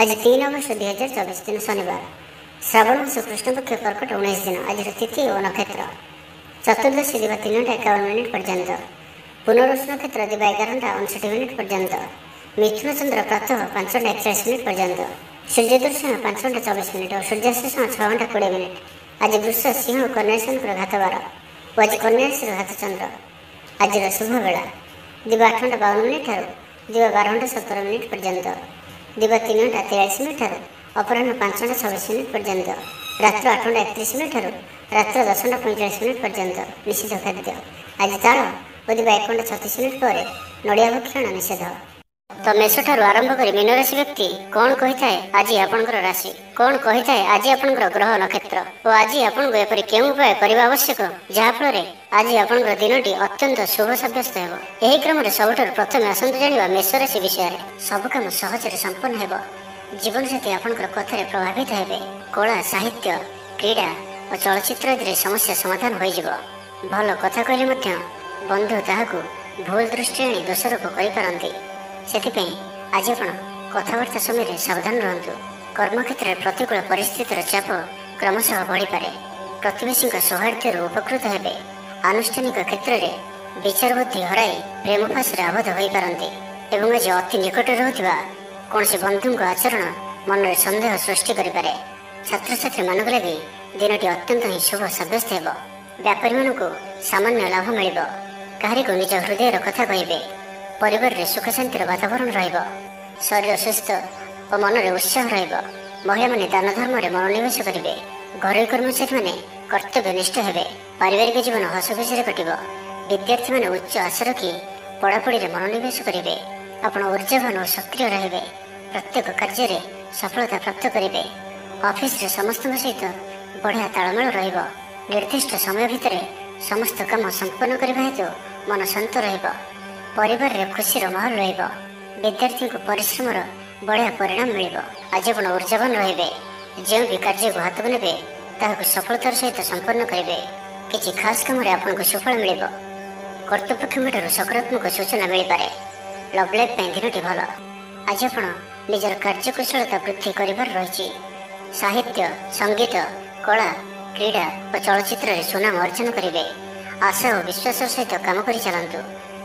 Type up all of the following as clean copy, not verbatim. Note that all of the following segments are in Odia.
आज 3 अगस्त 2024 दिन शनिवार श्रावण मास कृष्ण पक्ष कर्कट 19 दिन। आज तिथि और नक्षत्र चतुर्दशी दिवा 3:51 पर्यंत, पुनर्वसु नक्षत्र दिवा 11:59 पर्यंत, मिथुन चंद्र प्रातः 5:41 पर्यंत, सूर्य दर्शन 5:24 और सूर्यास्त 6:20। आज वृष सिंह और कन्या राशि घातवार और आज कन्या राशि घात चंद्र। आज शुभ बेला दिवा 8:52 ठार दिवा 12:17 पर्यंत, दिवा 3:43 ठार अपराह्न 5:26 पर्यंत, रात्र 8:31 ठार रात्र 10:45 पर्यंत निषेध खाद्य। आज ताल और दिवा 1:36 पर नड़िया भक्षण निषेध। तो मेष ठारू आरंभ कर मीन राशि व्यक्ति कौन कही थाए आज आपनकर राशि, कौन कही थाए आज आपनकर ग्रह नक्षत्र और आज आपन एपरि केउं उपाय करबा आवश्यक जहा फल रे आज आपनकर दिनटी अत्यंत शुभ साब्यस्त हेबो। एही क्रम रे सबठार प्रथमे आसंतु जानिबा मेष राशि विषय। सब काम सहज रे संपन्न हेबो। जीवन साथी आपनकर कथारे प्रभावित हेबे। कला साहित्य क्रीड़ा और चलचित्र आदि समस्या समाधान होई जिवो। भल कथा कहले मध्य बंधु ताहाकु भूल दृष्टि आनी दोषारोप करि पारंती। सेथिपई आज आपण कथबार्ता समय सावधान रहंतु। कर्मक्षेत्र में प्रतिकूल परिस्थितिर चाप क्रमशः बढ़ी पारे। प्रतिवेशी सौहार्द्य उपकृत हेबे। आनुष्ठानिक क्षेत्र में विचार बुद्धि हराई प्रेम फासरे आबद्ध हो पारंती एवं आज अति निकट रहउथिबा कौनसी बंधु आचरण मन में संदेह सृष्टि करिपारे। छात्र छात्री मानक लगी दिनटी अत्यंत ही शुभ साब्यस्त हेबो। व्यापारी मानकु सामान्य लाभ मिलिबो। काहरी को निज हृदयर कथा कहिबे। परिवार रे सुख शांतिर वातावरण रहिबो। शरीर सुस्थ और मन में उत्साह रहिबो। महिला माने दान धर्म रे मनोनिवेश करिवे। घरोई कर्मचारी माने कर्तव्य निष्ठ हेबे। पारिवारिक जीवन हसखुशी कटिबो। विद्यार्थी माने उच्च आशा रखी पढ़ापढ़ी रे मनोनिवेश करिवे। आपण ऊर्जावान और सक्रिय रहिबे। प्रत्येक कार्य रे सफलता प्राप्त करिवे। ऑफिस रे समस्त सहित बढ़िया तालमेल रहिबो। निर्दिष्ट समय भितर समस्त काम संपन्न करबा हेतु मन शांत रहिबो। परिवार रे खुशी माहौल रहिबो। विद्यार्थी को परिश्रम बढ़िया परिणाम मिलिबो। आज आपण ऊर्जावान रहिबे। जो भी कार्य को हाथ नेबे ताहाको सफलतार सहित संपन्न करिवे। किछि खास काम रे आपनको सफल मिलिबो। कर्तृपक्षठारु सकारात्मक सूचना मिल पारे। लव लाइफ पे दिनटी भल। आज आपण निजर कार्यकुशलता वृद्धि करिबार रहिछि। साहित्य संगीत कला क्रीड़ा और चलचित्र रे सुनाम अर्जन करिवे। आशा और विश्वास सहित काम करि चलंतु।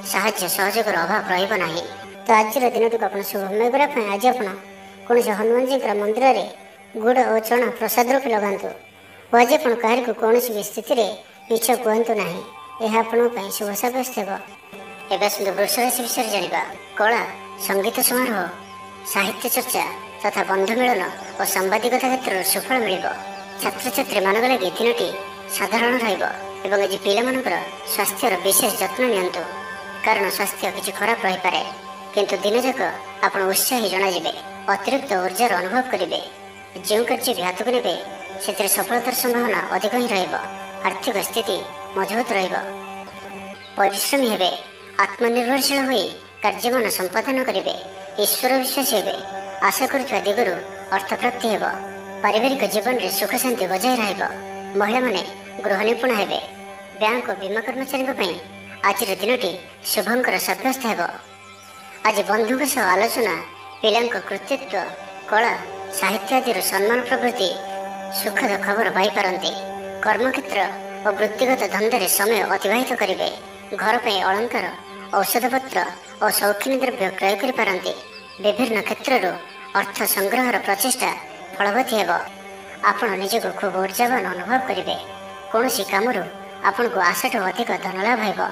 साहाय्य सहयोग अभाव रहिब नाही। तो आज दिन को शुभमय करने आज आप कौन हनुमान जी मंदिर में गुड़ और चना प्रसाद रूप लगातु। और आज आप कह कौन भी स्थिति में मिछ कहतु ना। यह आपंप शुभ साब्यस्त एवं सुंदर वृष राशि विषय जाना। कला संगीत समारोह साहित्य चर्चा तथा बंधु मिलन और सांबादिकता क्षेत्र सुफल मिल। छात्र छात्री मान लगे दिनटी साधारण रहा। आज पिला स्वास्थ्यर विशेष जत्न नियंतु। कारण स्वास्थ्य किसी खराब रही पारे किंतु दिन जाक आप उत्साही जनाजे। अतिरिक्त ऊर्जार अनुभव करेंगे। जो कार्य भी हाथ को ने से सफलतार संभावना अधिक ही रहिबो। आर्थिक स्थिति मजबूत रहिबो। परिश्रमी हेबे। आत्मनिर्भरशील होई कार्यमान संपादन करेंगे। ईश्वर विश्वास हेबे। आशा करुवा दिगरु अर्थ प्राप्ति हेबो। पारिवारिक जीवन में सुख शांति बजाय रहिबो। महिला माने गृह निपुण हेबे। बैंक और बीमा कर्मचारी आज दिनटी शुभंकर साब्यस्त हेबो। आज बंधु सह आलोचना पिलांक कृतित्व कला साहित्य आदि सम्मान प्रवृत्ति सुखद खबर पाई पारंती। कर्मक्षेत्र और वृत्तिगत धंधे समय अतिबाहित करेंगे। घर पर अलंकार औषधपत्र और शौखिनी द्रव्य क्रय कर पारंती। विभिन्न क्षेत्र अर्थ संग्रहर प्रचेषा फलवती हेबो। आपण निजको खूब ऊर्जावान अनुभव करेंगे। कौन काम आपण को आशा अधिक धन लाभ हेबो।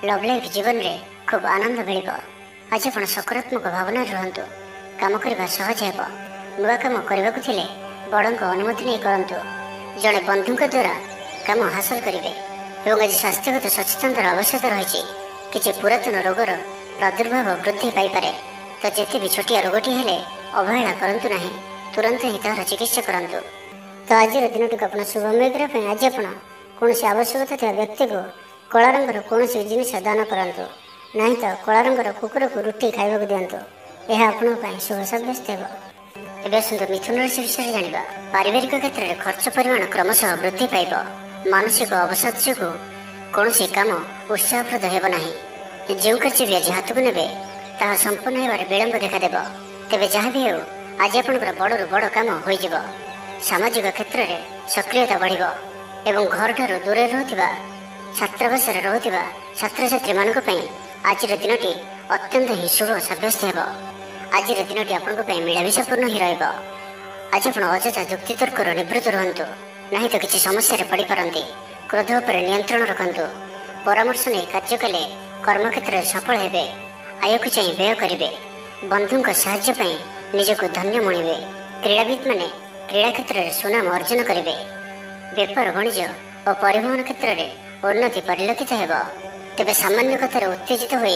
लव लाइफ जीवन में खूब आनंद मिल। आज आप सकारात्मक भावना रुहतु। काम करने सहज हेब। नुआ कम करने को बड़ अनुमति नहीं करंतु। जड़े बंधु द्वारा काम हासिल करेंगे। आज स्वास्थ्यगत सचेतनतार आवश्यकता रही। किसी पुरातन रोगर प्रादुर्भाव वृद्धि पाइपे। तो जिते भी छोटिया रोगटी हेले अवहेला करंतु नहीं। तुरंत ही तार चिकित्सा करंतु। तो आज दिन टी शुभमय करने आज आप कौन आवश्यकता था व्यक्ति को कला रंगर कौन जिनिस दान करंतु। नहीं तो कला रंगर कुकुर को रुटी खाइबा दिंतु। यह आपण शुभ साब्यस्त एवं सुंदर मिथुन राशि विषय जाना। पारिवारिक क्षेत्र में खर्च परिमाण क्रमशः वृद्धि पाइब। मानसिक अवसाद जो कौन काम उत्साहप्रद हेब नहीं। जो कार्य भी आज हाथ को ने संपन्न होबार विलंब देखादेव। तेज जहाँ भी हो आज आपणकर बड़ू बड़ काम हो सामाजिक क्षेत्र में सक्रियता बढ़ एवं घर ठार दूर रुवा छात्रावास रुवा छात्र छात्री मान आज दिनटी अत्यंत ही शुभ सब्यस्त हो। आज दिनटी आपण मिलामिशापूर्ण ही आज आप अଯଥା जुक्तितर्क निवृत्त रुहतु ना तो किसी समस्या पड़ पारती। क्रोध पर नियंत्रण रखु परामर्श नहीं कार्य कले कर्मक्षेत्र में सफल हेबे। आय को चाहिए व्यय करेंगे बंधु साहाय्य निजक धन्य मणिबे। क्रीड़ाविद माने क्रीड़ा क्षेत्र में सुनाम अर्जन करेंगे। व्यापार वाणिज्य और परिवहन क्षेत्र में उन्नति परिलक्षित हो। तेज सामान्य कथार उत्तेजित हो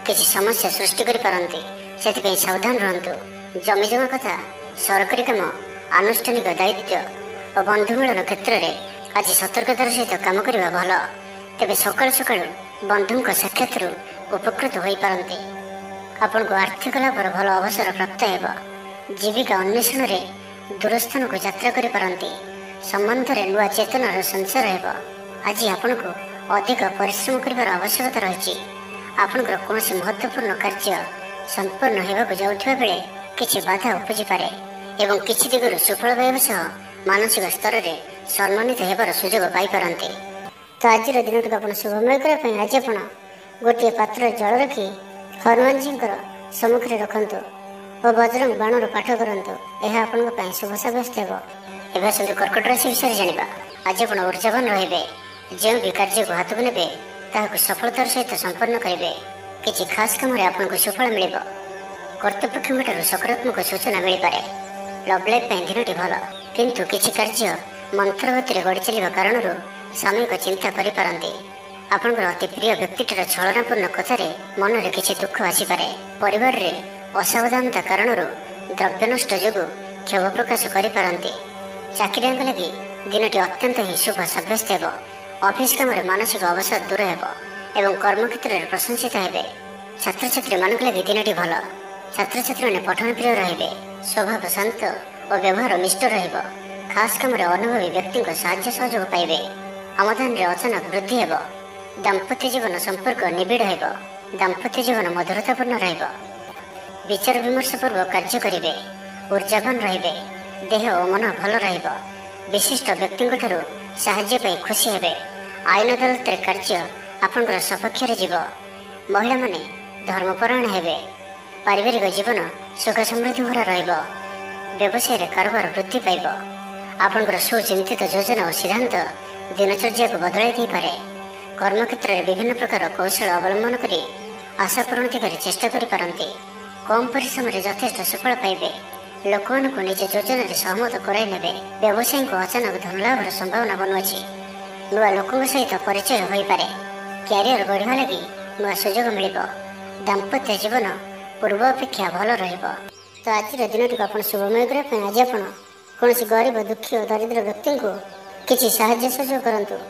किसी समस्या सृष्टि करपारती से सावधान रुहतु। जमीजमा कथा सरकारी काम आनुष्ठानिक दायित्व और बंधु मिलन क्षेत्र में आज सतर्कतार सहित काम करवा भल। तेज सकाल सकाल बंधु साक्षात उपकृत हो पारती। आपण को आर्थिक लाभर भल अवसर प्राप्त हो। जीविका अन्वेषण में दूरस्थान को यात्रा करपारती। संबंध में नुआ चेतनार संसार हो। आज आपण को अधिक परिश्रम कर आवश्यकता रही। आपणकर कौन महत्वपूर्ण कार्य संपन्न होगा जाऊा बेले किसी बाधा उपजी पारे एवं किसी दिगरू सुफल पाइबा सह मानसिक स्तर में सम्मानित होबार सुजोग पाइपारती। तो आज दिन को आप शुभमय करने आज आप गोटे पात्र जल रखी हनुमान जी सम्मुखें रखु और बजरंग बाणर पाठ करूँ। यह आपण शुभ सब्यस्त हो। एवं सब कर्कट राशि विषय जाना आज आप ऊर्जावान रे। जो भी कार्य को हाथ को ने सफलतार सहित संपन्न करेंगे। किसी खास कम आपको सुफल मिल कर्तृपक्ष सकारात्मक सूचना मिल पाए। लव लाइफ दिनटी भल किंतु किसी कार्य मंत्रगति गढ़ी चलने कारण सामयिक चिंता करपारती। आपंकर अति प्रिय व्यक्तिटर छलनापूर्ण कथार मन में किसी दुख आसीपे। परिवार में असावधानता कारण द्रव्य नष्ट जो क्षोभ प्रकाश करपारती। चाकरिया लगी दिनटी अत्यंत ही शुभ सब्यस्त हो। ऑफिस काम मानसिक अवसाद दूर हो कर्मक्षेत्र में प्रशंसित हे। छात्र छात्री मान लगी दिनटी भल। छात्र छात्री मैंने पठन प्रिय रे। स्वभाव शांत और व्यवहार निष्ठ खास कम अनुभवी व्यक्ति साहाय्य सहयोग पाइबे। आमदान में अचानक वृद्धि हो। दाम्पत्य जीवन संपर्क निबिड़ हो। दाम्पत्य जीवन मधुरतापूर्ण विचार विमर्श पूर्वक कार्य करेंगे। ऊर्जावान रे। देह और मन भल विशिष्ट व्यक्ति साहाय्य पाई खुशी हे। आईन अदालत कार्य आपंकर सपक्ष जीव। महिला माने धर्मपरायण हे। पारिवारिक जीवन सुख समृद्धि भरा रहिबो। व्यवसाय कारोबार वृद्धि पाइब। आपंकर सुचिंतित योजना और सिद्धांत दिनचर्या को बदलाई दे पारे। कर्मक्षेत्र में विभिन्न प्रकार कौशल अवलंबन कर आशा पूरण दिगरे चेष्टा करपारती। कम परिश्रम में यथेष्ट सफल पाइबे। लोक को निज योजन सहमत कराई ने। व्यवसायी को अचानक धन लाभर संभावना बनुची। नुआ लोकों सहित परिचय हो पारे। क्यारियर गढ़ा लगी नुआ सुजोग मिल। दाम्पत्य जीवन पूर्व अपेक्षा भल रहिबो। तो आज दिन को आप शुभमय करने आज आप कौन गरीब दुखी और दरिद्र व्यक्ति को किसी साहाय्य सहयोग करूँ।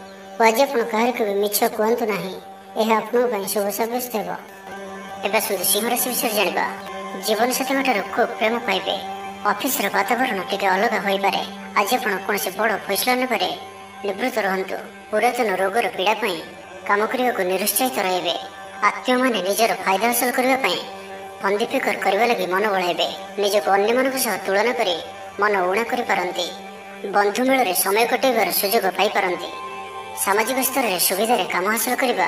आज आप क्या भी मिछ कहतु ना। यह आपको शुभ सब्यस्त हो। एवं सुध सिंह राशि विषय जाना जीवन साथी खूब प्रेम पाइबे। ऑफिस वातावरण टे अलग हो पारे। आज आप कौन बड़ फैसला ने निवृत्त रुहतु। पुरातन रोगर पीड़ा काम करने को निरुत्साहित रे। आत्मीय मैंने निजर फायदा हासिल करने फंदी फिकर करने लगी मन बढ़ाइबे। निजक अन्य मान तुलना कर मन ऊणा करपारती। बंधु मेल समय कटाइबार सुजोग पाइपारती। सामाजिक स्तर में सुविधा काम हासिल करने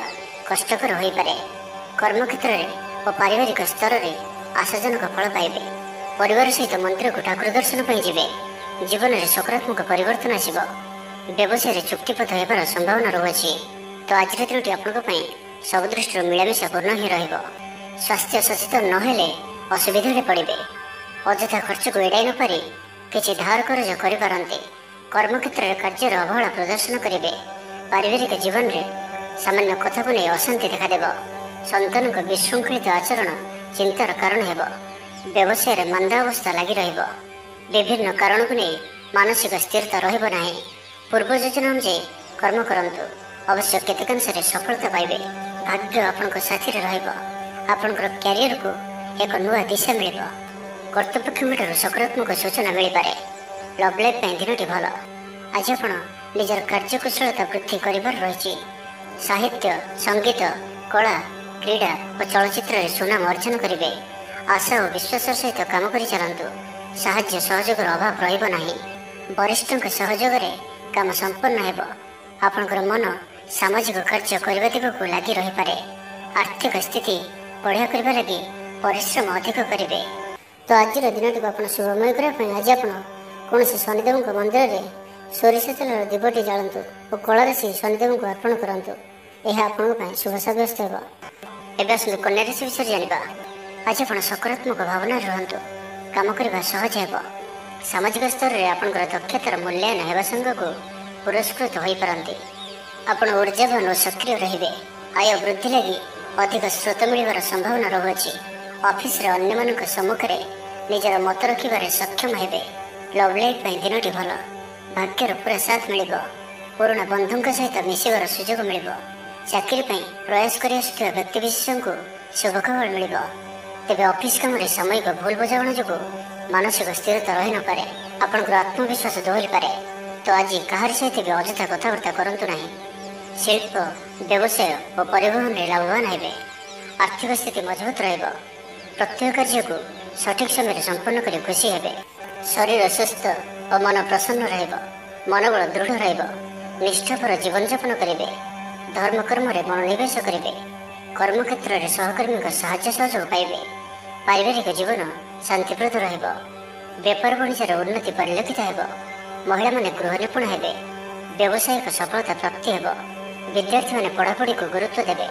कष्टकर हो पारे। कर्मक्षेत्र और पारिवारिक स्तर में आशाजनक फल पाइबे। परिवार सहित मंदिर को ठाकुर दर्शन पर जीवे। जीवन में सकारात्मक परिवर्तन आसब। व्यवसाय चुक्तिपथ होबार संभावना रही। तो आज दिन आपंपाई सब दृष्टि मिलामिशा पूर्ण ही रहिबो। स्वास्थ्य सचेतन नहेले असुविधा पड़े। अଯଥା खर्च को एड़ाई न पारि किसी धार कर्ज करपारती। कर्मक्षेत्र में कार्य अवहेला प्रदर्शन करेंगे। पारिवारिक जीवन में सामान्य कथा को नहीं अशांति देखादेव। संतान को विशृंखलित आचरण चिंतार कारण हो। व्यवसाय मंदावस्था लगी रहिबो। विभिन्न कारण को नहीं मानसिक स्थिरता रहिबो नाही। पूर्व योजना अनुसार कर्म करंतु अवश्य केतकांश सफलता पाइबे। भाग्य आपन साथी रहिबो। आपनकर क्यारियर को एक नुआ दिशा मिल। कर्तृपक्ष सकारात्मक सूचना मिल पारे। लव लाइफ दिनटी भल। आज आप निजर कार्यकुशलता वृद्धि कर रही। साहित्य संगीत कला क्रीड़ा और चलचित्र सुनाम अर्जन करेंगे। आशा और विश्वास सहित काम कर चलतु। ସାହାଯ୍ୟ ସହଯୋଗର ଅଭାବ ରହିବ ନାହିଁ। ବରିଷ୍ଠଙ୍କ ସହଯୋଗରେ କାମ ସମ୍ପନ୍ନ ହେବ। ଆପଣଙ୍କର ମନ ସାମାଜିକ କାର୍ଯ୍ୟ କରିବା ଦିଗକୁ ଲାଗି ରହିପାରେ। ଆର୍ଥିକ ସ୍ଥିତି ବଢ଼ିଆ କରିବା ଲାଗି ପରିଶ୍ରମ ଅଧିକ କରିବେ। ତ ଆଜିର ଦିନଟିକୁ ଆପଣ ଶୁଭମୟ କରିବା ପାଇଁ ଆଜି ଆପଣ କୌଣସି ଶନିଦେବଙ୍କ ମନ୍ଦିରରେ ସୋରିଷ ତେଲର ଦୀପଟି ଜାଳନ୍ତୁ ଓ କଳାରାଶି ଶନିଦେବଙ୍କୁ ଅର୍ପଣ କରନ୍ତୁ। ଏହା ଆପଣଙ୍କ ପାଇଁ ଶୁଭ ସାବ୍ୟସ୍ତ ହେବ। ଏବେ ଆସନ୍ତୁ କନ୍ୟା ରାଶି ବିଷୟରେ ଜାଣିବା। ଆଜି ଆପଣ ସକାରାତ୍ମକ ଭାବନାରେ ରୁହନ୍ତୁ। କାମ କରିବା ସହଜ ହେବ। ସାମାଜିକ ସ୍ତରରେ ଆପଣଙ୍କର ଦକ୍ଷତାର ମୂଲ୍ୟାୟନ ହେବା ସାଙ୍ଗକୁ ପୁରସ୍କୃତ ହୋଇପାରନ୍ତି। ଆପଣ ଉର୍ଜାବାନ ଓ ସକ୍ରିୟ ରହିବେ। ଆୟ ବୃଦ୍ଧି ଲାଗି ଅଧିକ ସ୍ରୋତ ମିଳିବାର ସମ୍ଭାବନା ରହୁଅଛି। ଅଫିସରେ ଅନ୍ୟମାନଙ୍କ ସମ୍ମୁଖରେ ନିଜର ମତ ରଖିବାରେ ସକ୍ଷମ ହେବେ। ଲଭ୍ ଲାଇଫ୍ ପାଇଁ ଦିନଟି ଭଲ। ଭାଗ୍ୟର ପୁରା ସାଥ ମିଳିବ। ପୁରୁଣା ବନ୍ଧୁଙ୍କ ସହିତ ମିଶିବାର ସୁଯୋଗ ମିଳିବ। ଚାକିରି ପାଇଁ ପ୍ରୟାସ କରି ଆସୁଥିବା ବ୍ୟକ୍ତିବିଶେଷଙ୍କୁ ଶୁଭ ଖବର ମିଳିବ। ତେବେ ଅଫିସ କାମରେ ସାମୟିକ ଭୁଲ ବୁଝାମଣା ଯୋଗୁଁ ମାନସିକ ସ୍ଥିରତା ରହିନପାରେ। ଆପଣଙ୍କର ଆତ୍ମବିଶ୍ୱାସ ଦୋହରିପାରେ। ତ ଆଜି କାହାରି ସହିତ ବି ଅଯଥା କଥାବାର୍ତ୍ତା କରନ୍ତୁ ନାହିଁ। ଶିଳ୍ପ, ବ୍ୟବସାୟ ଓ ପରିବହନରେ ଲାଭବାନ ହେବେ। ଆର୍ଥିକ ସ୍ଥିତି ମଜବୁତ ରହିବ। ପ୍ରତ୍ୟେକ କାର୍ଯ୍ୟକୁ ସଠିକ ସମୟରେ ସମ୍ପନ୍ନ କରି ଖୁସି ହେବେ। ଶରୀର ସୁସ୍ଥ ଓ ମନ ପ୍ରସନ୍ନ ରହିବ। ମନୋବଳ ଦୃଢ଼ ରହିବ। ନିଷ୍ଠାପର ଜୀବନଯାପନ କରିବେ। ଧର୍ମକର୍ମରେ ମନୋନିବେଶ କରିବେ। କର୍ମକ୍ଷେତ୍ରରେ ସହକର୍ମୀଙ୍କ ସାହାଯ୍ୟ ସହଯୋଗ ପାଇବେ। ପାରିବାରିକ ଜୀବନ ଶାନ୍ତିପ୍ରଦ ରହିବ। ବେପାର ବାଣିଜ୍ୟର ଉନ୍ନତି ପରିଲକ୍ଷିତ ହେବ। ମହିଳାମାନେ ଗୃହ ନିପୁଣ ହେବେ। ବ୍ୟବସାୟିକ ସଫଳତା ପ୍ରାପ୍ତି ହେବ। ବିଦ୍ୟାର୍ଥୀମାନେ ପଢ଼ାପଢ଼ିକୁ ଗୁରୁତ୍ୱ ଦେବେ।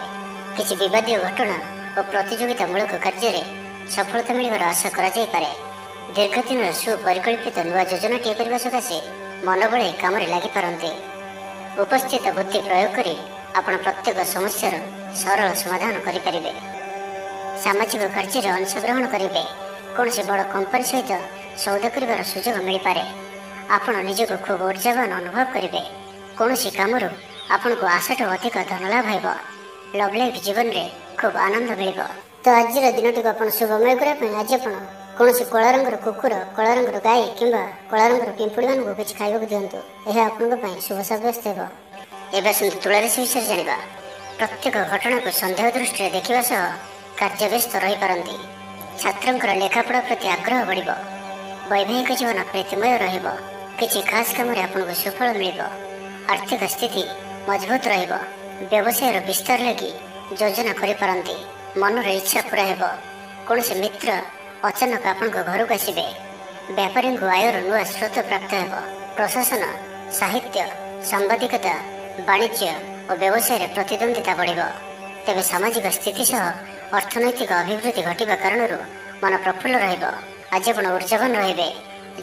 କିଛି ବିବାଦୀୟ ଘଟଣା ଓ ପ୍ରତିଯୋଗିତାମୂଳକ କାର୍ଯ୍ୟରେ ସଫଳତା ମିଳିବାର ଆଶା କରାଯାଇପାରେ। ଦୀର୍ଘଦିନର ସୁପରିକଳ୍ପିତ ନୂଆ ଯୋଜନାଟିଏ କରିବା ସକାଶେ ମନ ବଳାଇ କାମରେ ଲାଗିପାରନ୍ତି। ଉପସ୍ଥିତ ବୁଦ୍ଧି ପ୍ରୟୋଗ କରି ଆପଣ ପ୍ରତ୍ୟେକ ସମସ୍ୟାର ସରଳ ସମାଧାନ କରିପାରିବେ। ସାମାଜିକ କାର୍ଯ୍ୟରେ ଅଂଶଗ୍ରହଣ କରିବେ। କୌଣସି ବଡ଼ କମ୍ପାନୀ ସହିତ ସୌଦା କରିବାର ସୁଯୋଗ ମିଳିପାରେ। ଆପଣ ନିଜକୁ ଖୁବ୍ ଉର୍ଜାବାନ ଅନୁଭବ କରିବେ। କୌଣସି କାମରୁ ଆପଣଙ୍କୁ ଆଶାଠୁ ଅଧିକ ଧନ ଲାଭ ହେବ। ଲଭ୍ ଲାଇଫ୍ ଜୀବନରେ ଖୁବ୍ ଆନନ୍ଦ ମିଳିବ। ତ ଆଜିର ଦିନଟିକୁ ଆପଣ ଶୁଭମୟ କରିବା ପାଇଁ ଆଜି ଆପଣ କୌଣସି କଳା ରଙ୍ଗର କୁକୁର, କଳା ରଙ୍ଗର ଗାଈ କିମ୍ବା କଳା ରଙ୍ଗର ପିମ୍ପୁଡ଼ିମାନଙ୍କୁ କିଛି ଖାଇବାକୁ ଦିଅନ୍ତୁ। ଏହା ଆପଣଙ୍କ ପାଇଁ ଶୁଭ ସାବ୍ୟସ୍ତ ହେବ। ଏବେ ଆସନ୍ତୁ ତୁଳା ରାଶି ବିଷୟରେ ଜାଣିବା। ପ୍ରତ୍ୟେକ ଘଟଣାକୁ ସନ୍ଦେହ ଦୃଷ୍ଟିରେ ଦେଖିବା ସହ କାର୍ଯ୍ୟ ବ୍ୟସ୍ତ ରହିପାରନ୍ତି। ଛାତ୍ରଙ୍କର ଲେଖାପଢ଼ା ପ୍ରତି ଆଗ୍ରହ ବଢ଼ିବ। ବୈବାହିକ ଜୀବନ ପ୍ରୀତିମୟ ରହିବ। କିଛି ଖାସ୍ କାମରେ ଆପଣଙ୍କୁ ସୁଫଳ ମିଳିବ। ଆର୍ଥିକ ସ୍ଥିତି ମଜବୁତ ରହିବ। ବ୍ୟବସାୟର ବିସ୍ତାର ଲାଗି ଯୋଜନା କରିପାରନ୍ତି। ମନର ଇଚ୍ଛା ପୁରା ହେବ। କୌଣସି ମିତ୍ର ଅଚାନକ ଆପଣଙ୍କ ଘରକୁ ଆସିବେ। ବ୍ୟାପାରୀଙ୍କୁ ଆୟର ନୂଆ ସ୍ରୋତ ପ୍ରାପ୍ତ ହେବ। ପ୍ରଶାସନ, ସାହିତ୍ୟ, ସାମ୍ବାଦିକତା, ବାଣିଜ୍ୟ ଓ ବ୍ୟବସାୟରେ ପ୍ରତିଦ୍ୱନ୍ଦ୍ୱିତା ବଢ଼ିବ। ତେବେ ସାମାଜିକ ସ୍ଥିତି ସହ ଅର୍ଥନୈତିକ ଅଭିବୃଦ୍ଧି ଘଟିବା କାରଣରୁ ମନ ପ୍ରଫୁଲ୍ଲ ରହିବ। ଆଜି ଆପଣ ଉର୍ଜାବାନ ରହିବେ।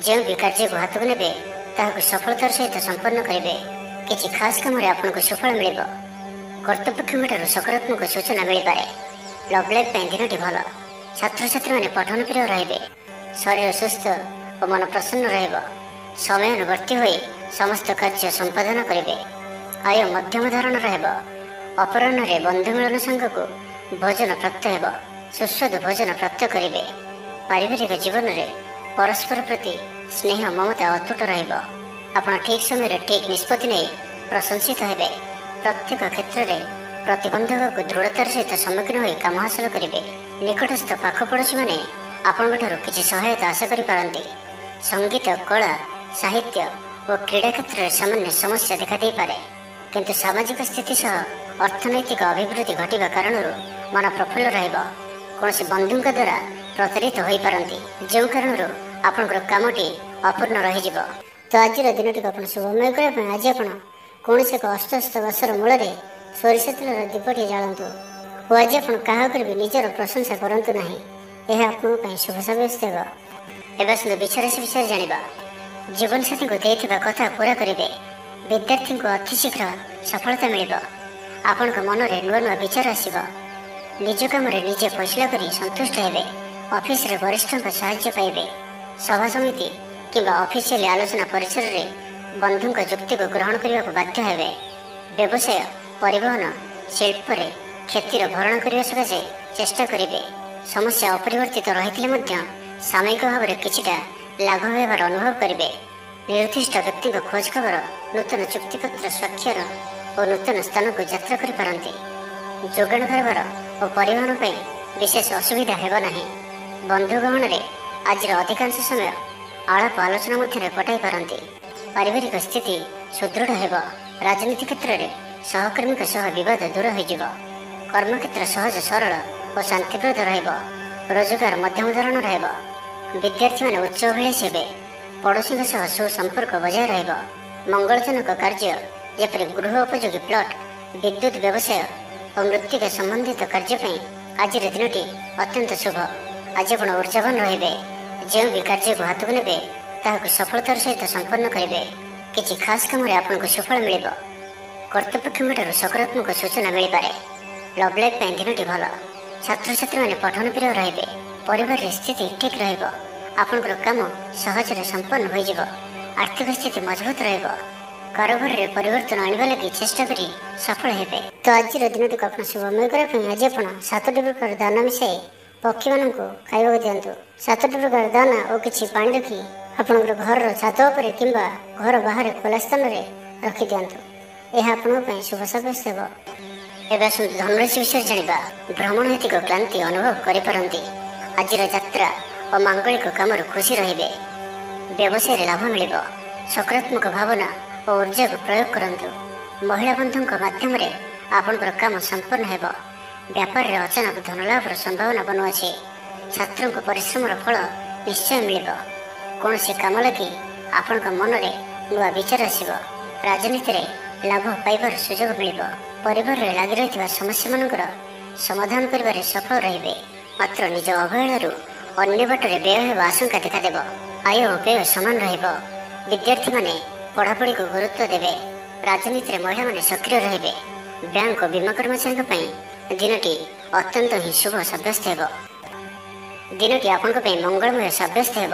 ଯେଉଁ ବି କାର୍ଯ୍ୟକୁ ହାତକୁ ନେବେ ତାହାକୁ ସଫଳତାର ସହିତ ସମ୍ପନ୍ନ କରିବେ। କିଛି ଖାସ୍ କାମରେ ଆପଣଙ୍କୁ ସୁଫଳ ମିଳିବ। କର୍ତ୍ତୃପକ୍ଷଙ୍କଠାରୁ ସକାରାତ୍ମକ ସୂଚନା ମିଳିପାରେ। ଲଭ୍ ଲାଇଫ୍ ପାଇଁ ଦିନଟି ଭଲ। ଛାତ୍ରଛାତ୍ରୀମାନେ ପଠନ ପ୍ରିୟ ରହିବେ। ଶରୀର ସୁସ୍ଥ ଓ ମନ ପ୍ରସନ୍ନ ରହିବ। ସମୟାନୁବର୍ତ୍ତୀ ହୋଇ ସମସ୍ତ କାର୍ଯ୍ୟ ସମ୍ପାଦନ କରିବେ। ଆୟ ମଧ୍ୟମ ଧରଣର ହେବ। ଅପରାହ୍ନରେ ବନ୍ଧୁ ମିଳନ ସାଙ୍ଗକୁ ଭୋଜନ ପ୍ରାପ୍ତ ହେବ। ସୁସ୍ୱାଦୁ ଭୋଜନ ପ୍ରାପ୍ତ କରିବେ। ପାରିବାରିକ ଜୀବନରେ ପରସ୍ପର ପ୍ରତି ସ୍ନେହ ମମତା ଅତୁଟ ରହିବ। ଆପଣ ଠିକ୍ ସମୟରେ ଠିକ୍ ନିଷ୍ପତ୍ତି ନେଇ ପ୍ରଶଂସିତ ହେବେ। ପ୍ରତ୍ୟେକ କ୍ଷେତ୍ରରେ ପ୍ରତିବନ୍ଧକକୁ ଦୃଢ଼ତାର ସହିତ ସମ୍ମୁଖୀନ ହୋଇ କାମ ହାସଲ କରିବେ। ନିକଟସ୍ଥ ପାଖ ପଡ଼ୋଶୀମାନେ ଆପଣଙ୍କଠାରୁ କିଛି ସହାୟତା ଆଶା କରିପାରନ୍ତି। ସଙ୍ଗୀତ, କଳା, ସାହିତ୍ୟ ଓ କ୍ରୀଡ଼ା କ୍ଷେତ୍ରରେ ସାମାନ୍ୟ ସମସ୍ୟା ଦେଖାଦେଇପାରେ। କିନ୍ତୁ ସାମାଜିକ ସ୍ଥିତି ସହ ଅର୍ଥନୈତିକ ଅଭିବୃଦ୍ଧି ଘଟିବା କାରଣରୁ ମନ ପ୍ରଫୁଲ୍ଲ ରହିବ। କୌଣସି ବନ୍ଧୁଙ୍କ ଦ୍ୱାରା ପ୍ରତାରିତ ହୋଇପାରନ୍ତି, ଯେଉଁ କାରଣରୁ ଆପଣଙ୍କର କାମଟି ଅପୂର୍ଣ୍ଣ ରହିଯିବ। ତ ଆଜିର ଦିନଟିକୁ ଆପଣ ଶୁଭମୟ କରିବା ପାଇଁ ଆଜି ଆପଣ କୌଣସି ଏକ ଅସ୍ତସ୍ତ ଗଛର ମୂଳରେ ସୋରିଷ ତେଲର ଦୀପଟିଏ ଜାଳନ୍ତୁ ଓ ଆଜି ଆପଣ କାହା ଉପରେ ବି ନିଜର ପ୍ରଶଂସା କରନ୍ତୁ ନାହିଁ। ଏହା ଆପଣଙ୍କ ପାଇଁ ଶୁଭ ସାବ୍ୟସ୍ତ ହେବ। ଏବେ ଆସନ୍ତୁ ବିଛା ରାଶି ବିଷୟରେ ଜାଣିବା। ଜୀବନସାଥୀଙ୍କୁ ଦେଇଥିବା କଥା ପୁରା କରିବେ। ବିଦ୍ୟାର୍ଥୀଙ୍କୁ ଅତି ଶୀଘ୍ର ସଫଳତା ମିଳିବ। ଆପଣଙ୍କ ମନରେ ନୂଆ ନୂଆ ବିଚାର ଆସିବ। ନିଜ କାମରେ ନିଜେ ଫଇସଲା କରି ସନ୍ତୁଷ୍ଟ ହେବେ। ଅଫିସରେ ବରିଷ୍ଠଙ୍କ ସାହାଯ୍ୟ ପାଇବେ। ସଭା ସମିତି କିମ୍ବା ଅଫିସିଆଲି ଆଲୋଚନା ପରିସରରେ ବନ୍ଧୁଙ୍କ ଯୁକ୍ତିକୁ ଗ୍ରହଣ କରିବାକୁ ବାଧ୍ୟ ହେବେ। ବ୍ୟବସାୟ, ପରିବହନ, ଶିଳ୍ପରେ କ୍ଷତିର ଭରଣ କରିବା ସକାଶେ ଚେଷ୍ଟା କରିବେ। ସମସ୍ୟା ଅପରିବର୍ତ୍ତିତ ରହିଥିଲେ ମଧ୍ୟ ସାମୟିକ ଭାବରେ କିଛିଟା ଲାଘବ ହେବାର ଅନୁଭବ କରିବେ। ନିର୍ଦ୍ଦିଷ୍ଟ ବ୍ୟକ୍ତିଙ୍କ ଖୋଜ ଖବର, ନୂତନ ଚୁକ୍ତିପତ୍ର ସ୍ୱାକ୍ଷର ଓ ନୂତନ ସ୍ଥାନକୁ ଯାତ୍ରା କରିପାରନ୍ତି। ଯୋଗାଣ କାରବାର ଓ ପରିବହନ ପାଇଁ ବିଶେଷ ଅସୁବିଧା ହେବ ନାହିଁ। ବନ୍ଧୁ ଗହଣରେ ଆଜିର ଅଧିକାଂଶ ସମୟ ଆଳାପ ଆଲୋଚନା ମଧ୍ୟରେ କଟାଇ ପାରନ୍ତି। ପାରିବାରିକ ସ୍ଥିତି ସୁଦୃଢ଼ ହେବ। ରାଜନୀତି କ୍ଷେତ୍ରରେ ସହକର୍ମୀଙ୍କ ସହ ବିବାଦ ଦୂର ହୋଇଯିବ। କର୍ମକ୍ଷେତ୍ର ସହଜ ସରଳ ଓ ଶାନ୍ତିପ୍ରଦ ରହିବ। ରୋଜଗାର ମଧ୍ୟମ ଧରଣର ହେବ। ବିଦ୍ୟାର୍ଥୀମାନେ ଉଚ୍ଚ ଅଭିଳାଷୀ ହେବେ। ପଡ଼ୋଶୀଙ୍କ ସହ ସୁସମ୍ପର୍କ ବଜାୟ ରହିବ। ମଙ୍ଗଳଜନକ କାର୍ଯ୍ୟ ଯେପରି ଗୃହ ଉପଯୋଗୀ ପ୍ଲଟ, ବିଦ୍ୟୁତ୍ ବ୍ୟବସାୟ ଓ ମୃତ୍ତିକା ସମ୍ବନ୍ଧିତ କାର୍ଯ୍ୟ ପାଇଁ ଆଜିର ଦିନଟି ଅତ୍ୟନ୍ତ ଶୁଭ। ଆଜି ଆପଣ ଉର୍ଜାବାନ ରହିବେ। ଯେଉଁ ବି କାର୍ଯ୍ୟକୁ ହାତକୁ ନେବେ ତାହାକୁ ସଫଳତାର ସହିତ ସମ୍ପନ୍ନ କରିବେ। କିଛି ଖାସ୍ କାମରେ ଆପଣଙ୍କୁ ସୁଫଳ ମିଳିବ। କର୍ତ୍ତୃପକ୍ଷଙ୍କଠାରୁ ସକାରାତ୍ମକ ସୂଚନା ମିଳିପାରେ। ଲଭ୍ ଲାଇଫ୍ ପାଇଁ ଦିନଟି ଭଲ। ଛାତ୍ରଛାତ୍ରୀମାନେ ପଠନ ପ୍ରିୟ ରହିବେ। ପରିବାରରେ ସ୍ଥିତି ଠିକ୍ ରହିବ। ଆପଣଙ୍କର କାମ ସହଜରେ ସମ୍ପନ୍ନ ହୋଇଯିବ। ଆର୍ଥିକ ସ୍ଥିତି ମଜବୁତ ରହିବ। କାରବାରରେ ପରିବର୍ତ୍ତନ ଆଣିବା ଲାଗି ଚେଷ୍ଟା କରି ସଫଳ ହେବେ। ତ ଆଜିର ଦିନଟିକୁ ଆପଣ ଶୁଭମୟ କରିବା ପାଇଁ ଆଜି ଆପଣ 7ଟି ପ୍ରକାର ଦାନା ମିଶାଇ ପକ୍ଷୀମାନଙ୍କୁ ଖାଇବାକୁ ଦିଅନ୍ତୁ। 7ଟି ପ୍ରକାର ଦାନା ଓ କିଛି ପାଣି ରଖି ଆପଣଙ୍କର ଘରର ଛାତ ଉପରେ କିମ୍ବା ଘର ବାହାରେ ଖୋଲା ସ୍ଥାନରେ ରଖିଦିଅନ୍ତୁ। ଏହା ଆପଣଙ୍କ ପାଇଁ ଶୁଭ ସାବ୍ୟସ୍ତ ହେବ। ଏବେ ଆସନ୍ତୁ ଧନରାଶି ବିଷୟରେ ଜାଣିବା। ଭ୍ରମଣ ହେତିକ କ୍ଳାନ୍ତି ଅନୁଭବ କରିପାରନ୍ତି। ଆଜିର ଯାତ୍ରା ଓ ମାଙ୍ଗଳିକ କାମରୁ ଖୁସି ରହିବେ। ବ୍ୟବସାୟରେ ଲାଭ ମିଳିବ। ସକାରାତ୍ମକ ଭାବନା ଓ ଉର୍ଜାକୁ ପ୍ରୟୋଗ କରନ୍ତୁ। ମହିଳା ବନ୍ଧୁଙ୍କ ମାଧ୍ୟମରେ ଆପଣଙ୍କର କାମ ସମ୍ପନ୍ନ ହେବ। ବ୍ୟାପାରରେ ଅଚାନକ ଧନଲାଭର ସମ୍ଭାବନା ବନୁଅଛି। ଛାତ୍ରଙ୍କ ପରିଶ୍ରମର ଫଳ ନିଶ୍ଚୟ ମିଳିବ। କୌଣସି କାମ ଲାଗି ଆପଣଙ୍କ ମନରେ ନୂଆ ବିଚାର ଆସିବ। ରାଜନୀତିରେ ଲାଭ ପାଇବାର ସୁଯୋଗ ମିଳିବ। ପରିବାରରେ ଲାଗି ରହିଥିବା ସମସ୍ୟାମାନଙ୍କର ସମାଧାନ କରିବାରେ ସଫଳ ରହିବେ। ମାତ୍ର ନିଜ ଅବହେଳାରୁ ଅନ୍ୟ ବାଟରେ ବ୍ୟୟ ହେବା ଆଶଙ୍କା ଦେଖାଦେବ। ଆୟ ଓ ବ୍ୟୟ ସମାନ ରହିବ। ବିଦ୍ୟାର୍ଥୀମାନେ ପଢ଼ାପଢ଼ିକୁ ଗୁରୁତ୍ୱ ଦେବେ। ରାଜନୀତିରେ ମହିଳାମାନେ ସକ୍ରିୟ ରହିବେ। ବ୍ୟାଙ୍କ ଓ ବୀମା କର୍ମଚାରୀଙ୍କ ପାଇଁ ଦିନଟି ଅତ୍ୟନ୍ତ ହିଁ ଶୁଭ ସାବ୍ୟସ୍ତ ହେବ। ଦିନଟି ଆପଣଙ୍କ ପାଇଁ ମଙ୍ଗଳମୟ ସାବ୍ୟସ୍ତ ହେବ।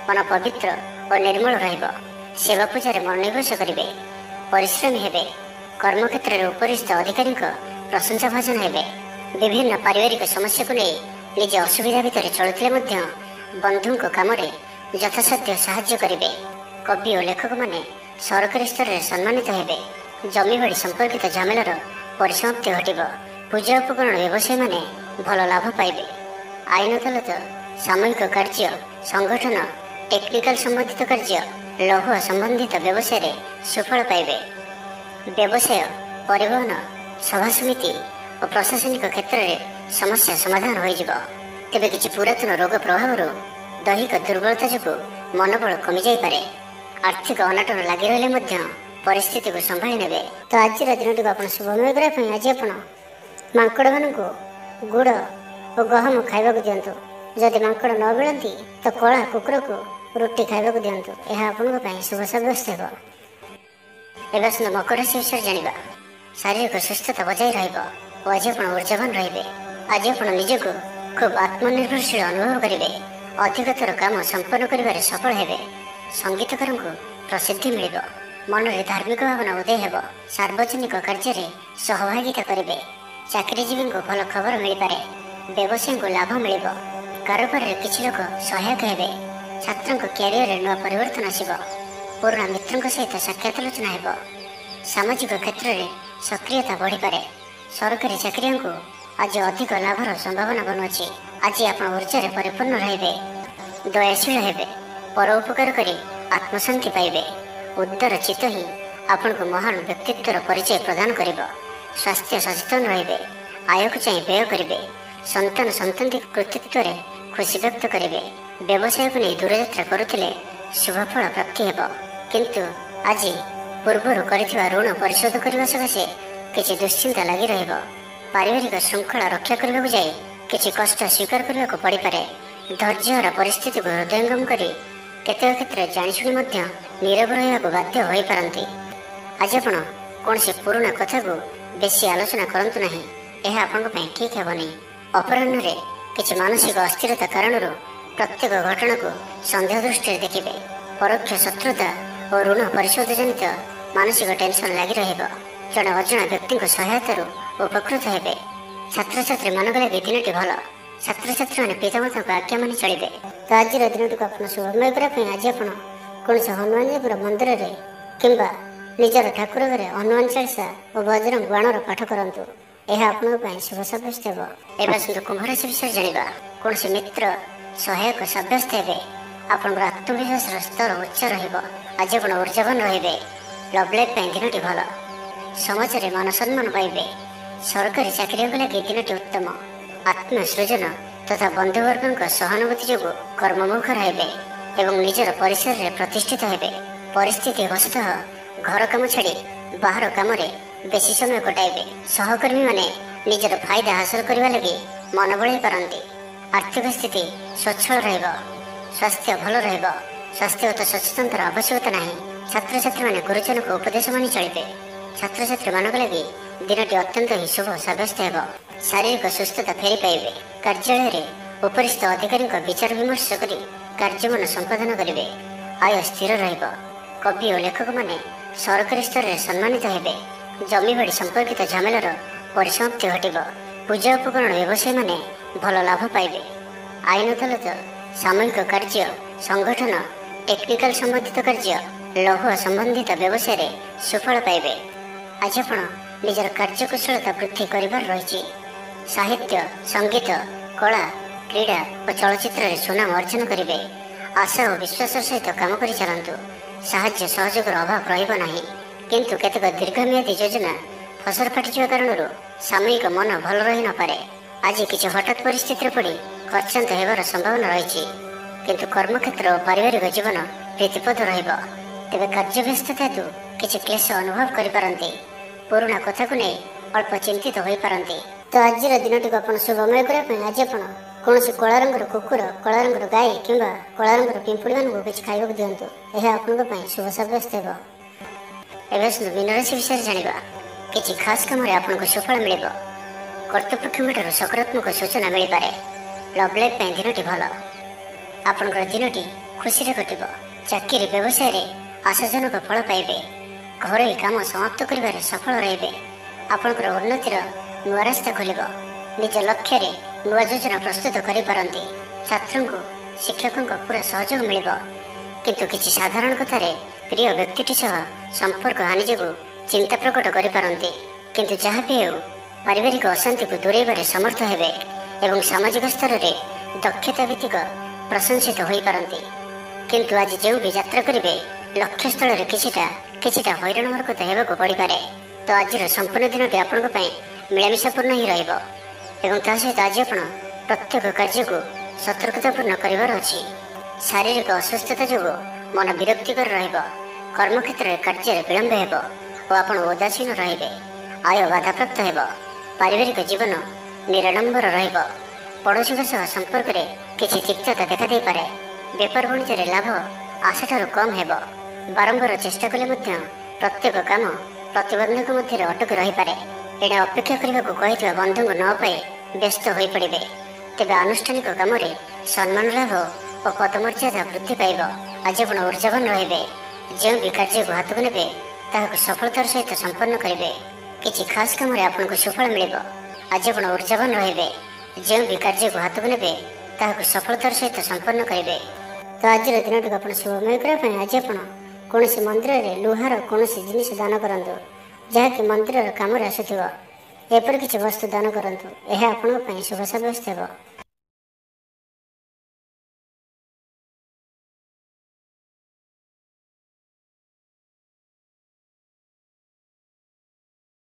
ମନ ପବିତ୍ର ଓ ନିର୍ମଳ ରହିବ। ସେବା ପୂଜାରେ ମନୋନିବେଶ କରିବେ। ପରିଶ୍ରମୀ ହେବେ। କର୍ମକ୍ଷେତ୍ରରେ ଉପରିସ୍ଥ ଅଧିକାରୀଙ୍କ ପ୍ରଶଂସା ଭାଜନ ହେବେ। ବିଭିନ୍ନ ପାରିବାରିକ ସମସ୍ୟାକୁ ନେଇ ନିଜ ଅସୁବିଧା ଭିତରେ ଚଳୁଥିଲେ ମଧ୍ୟ ବନ୍ଧୁଙ୍କ କାମରେ ଯଥାସାଧ୍ୟ ସାହାଯ୍ୟ କରିବେ। କବି ଓ ଲେଖକମାନେ ସରକାରୀ ସ୍ତରରେ ସମ୍ମାନିତ ହେବେ। ଜମିବାଡ଼ି ସମ୍ପର୍କିତ ଝାମେଲାର ପରିସମାପ୍ତି ଘଟିବ। ପୂଜା ଉପକରଣ ବ୍ୟବସାୟୀମାନେ ଭଲ ଲାଭ ପାଇବେ। ଆଇନ ଅଦାଲତ, ସାମୂହିକ କାର୍ଯ୍ୟ, ସଂଗଠନ, ଟେକ୍ନିକାଲ ସମ୍ବନ୍ଧିତ କାର୍ଯ୍ୟ, ଲୌହ ସମ୍ବନ୍ଧିତ ବ୍ୟବସାୟରେ ସୁଫଳ ପାଇବେ। ବ୍ୟବସାୟ, ପରିବହନ, ସଭାସମିତି ଓ ପ୍ରଶାସନିକ କ୍ଷେତ୍ରରେ ସମସ୍ୟା ସମାଧାନ ହୋଇଯିବ। ତେବେ କିଛି ପୁରାତନ ରୋଗ ପ୍ରଭାବରୁ ଦୈହିକ ଦୁର୍ବଳତା ଯୋଗୁଁ ମନୋବଳ କମିଯାଇପାରେ। ଆର୍ଥିକ ଅନାଟନ ଲାଗି ରହିଲେ ମଧ୍ୟ ପରିସ୍ଥିତିକୁ ସମ୍ଭାଳି ନେବେ। ତ ଆଜିର ଦିନଟିକୁ ଆପଣ ଶୁଭମୟ କରିବା ପାଇଁ ଆଜି ଆପଣ ମାଙ୍କଡ଼ମାନଙ୍କୁ ଗୁଡ଼ ଓ ଗହମ ଖାଇବାକୁ ଦିଅନ୍ତୁ। ଯଦି ମାଙ୍କଡ଼ ନ ମିଳନ୍ତି ତ କଳା କୁକୁରକୁ ରୁଟି ଖାଇବାକୁ ଦିଅନ୍ତୁ। ଏହା ଆପଣଙ୍କ ପାଇଁ ଶୁଭ ସାବ୍ୟସ୍ତ ହେବ। ଏବେ ଆସନ୍ତୁ ମକର ରାଶି ବିଷୟରେ ଜାଣିବା। ଶାରୀରିକ ସୁସ୍ଥତା ବଜାୟ ରହିବ ଓ ଆଜି ଆପଣ ଉର୍ଜାବାନ ରହିବେ। ଆଜି ଆପଣ ନିଜକୁ ଖୁବ୍ ଆତ୍ମନିର୍ଭରଶୀଳ ଅନୁଭବ କରିବେ। ଅଧିକତର କାମ ସମ୍ପନ୍ନ କରିବାରେ ସଫଳ ହେବେ। ସଙ୍ଗୀତକାରଙ୍କୁ ପ୍ରସିଦ୍ଧି ମିଳିବ। ମନରେ ଧାର୍ମିକ ଭାବନା ଉଦୟ ହେବ। ସାର୍ବଜନିକ କାର୍ଯ୍ୟରେ ସହଭାଗିତା କରିବେ। ଚାକିରିଜୀବୀଙ୍କୁ ଭଲ ଖବର ମିଳିପାରେ। ବ୍ୟବସାୟୀଙ୍କୁ ଲାଭ ମିଳିବ। କାରବାରରେ କିଛି ଲୋକ ସହାୟକ ହେବେ। ଛାତ୍ରଙ୍କ କ୍ୟାରିୟରରେ ନୂଆ ପରିବର୍ତ୍ତନ ଆସିବ। ପୁରୁଣା ମିତ୍ରଙ୍କ ସହିତ ସାକ୍ଷାତ ଆଲୋଚନା ହେବ। ସାମାଜିକ କ୍ଷେତ୍ରରେ ସକ୍ରିୟତା ବଢ଼ିପାରେ। ସରକାରୀ ଚାକିରିଆଙ୍କୁ ଆଜି ଅଧିକ ଲାଭର ସମ୍ଭାବନା ବନୁଅଛି। ଆଜି ଆପଣ ଉର୍ଜାରେ ପରିପୂର୍ଣ୍ଣ ରହିବେ। ଦୟାଶୀଳ ହେବେ। ପର ଉପକାର କରି ଆତ୍ମଶାନ୍ତି ପାଇବେ। ଉଦାର ଚିତ୍ତ ହିଁ ଆପଣଙ୍କୁ ମହାନ ବ୍ୟକ୍ତିତ୍ୱର ପରିଚୟ ପ୍ରଦାନ କରିବ। ସ୍ୱାସ୍ଥ୍ୟ ସଚେତନ ରହିବେ। ଆୟକୁ ଚାହିଁ ବ୍ୟୟ କରିବେ। ସନ୍ତାନ ସନ୍ତତି କୃତିତ୍ୱରେ ଖୁସି ବ୍ୟକ୍ତ କରିବେ। ବ୍ୟବସାୟକୁ ନେଇ ଦୂରଯାତ୍ରା କରୁଥିଲେ ଶୁଭଫଳ ପ୍ରାପ୍ତି ହେବ। କିନ୍ତୁ ଆଜି ପୂର୍ବରୁ କରିଥିବା ଋଣ ପରିଶୋଧ କରିବା ସକାଶେ କିଛି ଦୁଶ୍ଚିନ୍ତା ଲାଗି ରହିବ। ପାରିବାରିକ ଶୃଙ୍ଖଳା ରକ୍ଷା କରିବାକୁ ଯାଇ କିଛି କଷ୍ଟ ସ୍ୱୀକାର କରିବାକୁ ପଡ଼ିପାରେ। ଧୈର୍ଯ୍ୟହରା ପରିସ୍ଥିତିକୁ ହୃଦୟଙ୍ଗମ କରି କେତେକ କ୍ଷେତ୍ରରେ ଜାଣିଶୁଣି ମଧ୍ୟ ନୀରବ ରହିବାକୁ ବାଧ୍ୟ ହୋଇପାରନ୍ତି। ଆଜି ଆପଣ କୌଣସି ପୁରୁଣା କଥାକୁ ବେଶୀ ଆଲୋଚନା କରନ୍ତୁ ନାହିଁ। ଏହା ଆପଣଙ୍କ ପାଇଁ ଠିକ୍ ହେବନି। ଅପରାହ୍ନରେ କିଛି ମାନସିକ ଅସ୍ଥିରତା କାରଣରୁ ପ୍ରତ୍ୟେକ ଘଟଣାକୁ ସନ୍ଦେହ ଦୃଷ୍ଟିରେ ଦେଖିବେ। ପରୋକ୍ଷ ଶତ୍ରୁତା ଓ ଋଣ ପରିଶୋଧ ଜନିତ ମାନସିକ ଟେନସନ୍ ଲାଗି ରହିବ। ଜଣେ ଅଜଣା ବ୍ୟକ୍ତିଙ୍କ ସହାୟତାରୁ ଉପକୃତ ହେବେ। ଛାତ୍ରଛାତ୍ରୀମାନଙ୍କ ଲାଗି ଦିନଟି ଭଲ। ଛାତ୍ରଛାତ୍ରୀମାନେ ପିତାମାତାଙ୍କ ଆଜ୍ଞା ମାନି ଚଳିବେ। ତ ଆଜିର ଦିନଟିକୁ ଆପଣ ଶୁଭମୟ କରିବା ପାଇଁ ଆଜି ଆପଣ କୌଣସି ହନୁମାନଜୀଙ୍କର ମନ୍ଦିରରେ କିମ୍ବା ନିଜର ଠାକୁର ଘରେ ହନୁମାନ ଚାଳିଶା ଓ ବଜରଙ୍ଗ ବାଣର ପାଠ କରନ୍ତୁ। ଏହା ଆପଣଙ୍କ ପାଇଁ ଶୁଭ ସାବ୍ୟସ୍ତ ହେବ। ଏବେ ଆସନ୍ତୁ କୁମ୍ଭ ରାଶି ବିଷୟରେ ଜାଣିବା। କୌଣସି ମିତ୍ର ସହାୟକ ସାବ୍ୟସ୍ତ ହେବେ। ଆପଣଙ୍କର ଆତ୍ମବିଶ୍ୱାସର ସ୍ତର ଉଚ୍ଚ ରହିବ। ଆଜି ଆପଣ ଊର୍ଜାବାନ ରହିବେ। ଲଭ୍ ଲାଇଫ୍ ପାଇଁ ଦିନଟି ଭଲ। ସମାଜରେ ମାନ ସମ୍ମାନ ପାଇବେ। ସରକାରୀ ଚାକିରିଆଙ୍କ ଲାଗି ଦିନଟି ଉତ୍ତମ। ଆତ୍ମସୃଜନ ତଥା ବନ୍ଧୁବର୍ଗଙ୍କ ସହାନୁଭୂତି ଯୋଗୁଁ କର୍ମମୁଖର ହେବେ ଏବଂ ନିଜର ପରିସରରେ ପ୍ରତିଷ୍ଠିତ ହେବେ। ପରିସ୍ଥିତି ବଶତଃ ଘର କାମ ଛାଡ଼ି ବାହାର କାମରେ ବେଶୀ ସମୟ କଟାଇବେ। ସହକର୍ମୀମାନେ ନିଜର ଫାଇଦା ହାସଲ କରିବା ଲାଗି ମନ ବଳାଇ ପାରନ୍ତି। ଆର୍ଥିକ ସ୍ଥିତି ସ୍ୱଚ୍ଛଳ ରହିବ। ସ୍ୱାସ୍ଥ୍ୟ ଭଲ ରହିବ। ସ୍ୱାସ୍ଥ୍ୟଗତ ସଚେତନତାର ଆବଶ୍ୟକତା ନାହିଁ। ଛାତ୍ରଛାତ୍ରୀମାନେ ଗୁରୁଜନଙ୍କ ଉପଦେଶ ମାନି ଚଳିବେ। ଛାତ୍ରଛାତ୍ରୀମାନଙ୍କ ଲାଗି ଦିନଟି ଅତ୍ୟନ୍ତ ହିଁ ଶୁଭ ସାବ୍ୟସ୍ତ ହେବ। ଶାରୀରିକ ସୁସ୍ଥତା ଫେରି ପାଇବେ। କାର୍ଯ୍ୟାଳୟରେ ଉପରିସ୍ଥ ଅଧିକାରୀଙ୍କ ବିଚାର ବିମର୍ଶ କରି କାର୍ଯ୍ୟମାନ ସମ୍ପାଦନ କରିବେ। ଆୟ ସ୍ଥିର ରହିବ। କବି ଓ ଲେଖକମାନେ ସରକାରୀ ସ୍ତରରେ ସମ୍ମାନିତ ହେବେ। ଜମିବାଡ଼ି ସମ୍ପର୍କିତ ଝାମେଲାର ପରିସମାପ୍ତି ଘଟିବ। ପୂଜା ଉପକରଣ ବ୍ୟବସାୟୀମାନେ ଭଲ ଲାଭ ପାଇବେ। ଆଇନ ଅଦାଲତ, ସାମୂହିକ କାର୍ଯ୍ୟ, ସଂଗଠନ, ଟେକ୍ନିକାଲ ସମ୍ବନ୍ଧିତ କାର୍ଯ୍ୟ, ଲୌହ ସମ୍ବନ୍ଧିତ ବ୍ୟବସାୟରେ ସୁଫଳ ପାଇବେ। ଆଜି ଆପଣ ନିଜର କାର୍ଯ୍ୟକୁଶଳତା ବୃଦ୍ଧି କରିବାର ରହିଛି। ସାହିତ୍ୟ, ସଙ୍ଗୀତ, କଳା, କ୍ରୀଡ଼ା ଓ ଚଳଚ୍ଚିତ୍ରରେ ସୁନାମ ଅର୍ଜନ କରିବେ। ଆଶା ଓ ବିଶ୍ୱାସର ସହିତ କାମ କରି ଚାଲନ୍ତୁ। ସାହାଯ୍ୟ ସହଯୋଗର ଅଭାବ ରହିବ ନାହିଁ। କିନ୍ତୁ କେତେକ ଦୀର୍ଘମିଆଦୀ ଯୋଜନା ଫସର ଫାଟିଯିବା କାରଣରୁ ସାମୟିକ ମନ ଭଲ ରହିନପାରେ। ଆଜି କିଛି ହଠାତ୍ ପରିସ୍ଥିତିରେ ପଡ଼ି ଖର୍ଚ୍ଚାନ୍ତ ହେବାର ସମ୍ଭାବନା ରହିଛି। କିନ୍ତୁ କର୍ମକ୍ଷେତ୍ର ଓ ପାରିବାରିକ ଜୀବନ ପ୍ରୀତିପଦ ରହିବ। ତେବେ କାର୍ଯ୍ୟବ୍ୟସ୍ତତା ହେତୁ କିଛି କ୍ଲେଶ ଅନୁଭବ କରିପାରନ୍ତି। ପୁରୁଣା କଥାକୁ ନେଇ ଅଳ୍ପ ଚିନ୍ତିତ ହୋଇପାରନ୍ତି। ତ ଆଜିର ଦିନଟିକୁ ଆପଣ ଶୁଭମୟ କରିବା ପାଇଁ ଆଜି ଆପଣ କୌଣସି କଳା ରଙ୍ଗର କୁକୁର, କଳା ରଙ୍ଗର ଗାଈ କିମ୍ବା କଳା ରଙ୍ଗର ପିମ୍ପୁଡ଼ିମାନଙ୍କୁ କିଛି ଖାଇବାକୁ ଦିଅନ୍ତୁ। ଏହା ଆପଣଙ୍କ ପାଇଁ ଶୁଭ ସାବ୍ୟସ୍ତ ହେବ। ଏବେ ଆସନ୍ତୁ ମୀନ ରାଶି ବିଷୟରେ ଜାଣିବା। କିଛି ଖାସ୍ କାମରେ ଆପଣଙ୍କୁ ସୁଫଳ ମିଳିବ। କର୍ତ୍ତୃପକ୍ଷଙ୍କଠାରୁ ସକାରାତ୍ମକ ସୂଚନା ମିଳିପାରେ। ଲଭ୍ ଲାଇଫ୍ ପାଇଁ ଦିନଟି ଭଲ। ଆପଣଙ୍କର ଦିନଟି ଖୁସିରେ କଟିବ। ଚାକିରି ବ୍ୟବସାୟରେ ଆଶାଜନକ ଫଳ ପାଇବେ। ଘରୋଇ କାମ ସମାପ୍ତ କରିବାରେ ସଫଳ ରହିବେ। ଆପଣଙ୍କର ଉନ୍ନତିର ନୂଆ ରାସ୍ତା ଖୋଲିବ। ନିଜ ଲକ୍ଷ୍ୟରେ ନୂଆ ଯୋଜନା ପ୍ରସ୍ତୁତ କରିପାରନ୍ତି। ଛାତ୍ରଙ୍କୁ ଶିକ୍ଷକଙ୍କ ପୁରା ସହଯୋଗ ମିଳିବ। କିନ୍ତୁ କିଛି ସାଧାରଣ କଥାରେ ପ୍ରିୟ ବ୍ୟକ୍ତିଟି ସହ ସମ୍ପର୍କ ହାନି ଯୋଗୁଁ ଚିନ୍ତା ପ୍ରକଟ କରିପାରନ୍ତି। କିନ୍ତୁ ଯାହା ବି ହେଉ ପାରିବାରିକ ଅଶାନ୍ତିକୁ ଦୂରେଇବାରେ ସମର୍ଥ ହେବେ ଏବଂ ସାମାଜିକ ସ୍ତରରେ ଦକ୍ଷତା ଭିତ୍ତିକ ପ୍ରଶଂସିତ ହୋଇପାରନ୍ତି। କିନ୍ତୁ ଆଜି ଯେଉଁ ବି ଯାତ୍ରା କରିବେ ଲକ୍ଷ୍ୟସ୍ଥଳରେ କିଛିଟା ହଇରାଣ ହରକତ ହେବାକୁ ପଡ଼ିପାରେ। ତ ଆଜିର ସମ୍ପୂର୍ଣ୍ଣ ଦିନଟି ଆପଣଙ୍କ ପାଇଁ ମିଳାମିଶାପୂର୍ଣ୍ଣ ହିଁ ରହିବ ଏବଂ ତା ସହିତ ଆଜି ଆପଣ ପ୍ରତ୍ୟେକ କାର୍ଯ୍ୟକୁ ସତର୍କତାପୂର୍ଣ୍ଣ କରିବାର ଅଛି। ଶାରୀରିକ ଅସୁସ୍ଥତା ଯୋଗୁଁ ମନ ବିରକ୍ତିକର ରହିବ। କର୍ମକ୍ଷେତ୍ରରେ କାର୍ଯ୍ୟରେ ବିଳମ୍ବ ହେବ ଓ ଆପଣ ଉଦାସୀନ ରହିବେ। ଆୟ ବାଧାପ୍ରାପ୍ତ ହେବ। ପାରିବାରିକ ଜୀବନ ନିରାଡମ୍ବର ରହିବ। ପଡ଼ୋଶୀଙ୍କ ସହ ସମ୍ପର୍କରେ କିଛି ତିକ୍ତତା ଦେଖାଦେଇପାରେ। ବେପାର ବାଣିଜ୍ୟରେ ଲାଭ ଆଶାଠାରୁ କମ୍ ହେବ। ବାରମ୍ବାର ଚେଷ୍ଟା କଲେ ମଧ୍ୟ ପ୍ରତ୍ୟେକ କାମ ପ୍ରତିବନ୍ଧକ ମଧ୍ୟରେ ଅଟକି ରହିପାରେ। ଏଣେ ଅପେକ୍ଷା କରିବାକୁ କହିଥିବା ବନ୍ଧୁଙ୍କୁ ନ ପାଇ ବ୍ୟସ୍ତ ହୋଇପଡ଼ିବେ। ତେବେ ଆନୁଷ୍ଠାନିକ କାମରେ ସମ୍ମାନ ଲାଭ ଓ ପଦମର୍ଯ୍ୟାଦା ବୃଦ୍ଧି ପାଇବ। ଆଜି ଆପଣ ଊର୍ଜାବାନ ରହିବେ। ଯେଉଁ ବି କାର୍ଯ୍ୟକୁ ହାତକୁ ନେବେ ତାହାକୁ ସଫଳତାର ସହିତ ସମ୍ପନ୍ନ କରିବେ। କିଛି ଖାସ୍ କାମରେ ଆପଣଙ୍କୁ ସୁଫଳ ମିଳିବ। ଆଜି ଆପଣ ଊର୍ଜାବାନ ରହିବେ। ଯେଉଁ ବି କାର୍ଯ୍ୟକୁ ହାତକୁ ନେବେ ତାହାକୁ ସଫଳତାର ସହିତ ସମ୍ପନ୍ନ କରିବେ। ତ ଆଜିର ଦିନଟିକୁ ଆପଣ ଶୁଭମୟ କରିବା ପାଇଁ ଆଜି ଆପଣ କୌଣସି ମନ୍ଦିରରେ ଲୁହାର କୌଣସି ଜିନିଷ ଦାନ କରନ୍ତୁ ଯାହାକି ମନ୍ଦିରର କାମରେ ଆସୁଥିବ। ଏପରି କିଛି ବସ୍ତୁ ଦାନ କରନ୍ତୁ। ଏହା ଆପଣଙ୍କ ପାଇଁ ଶୁଭ ସାବ୍ୟସ୍ତ ହେବ।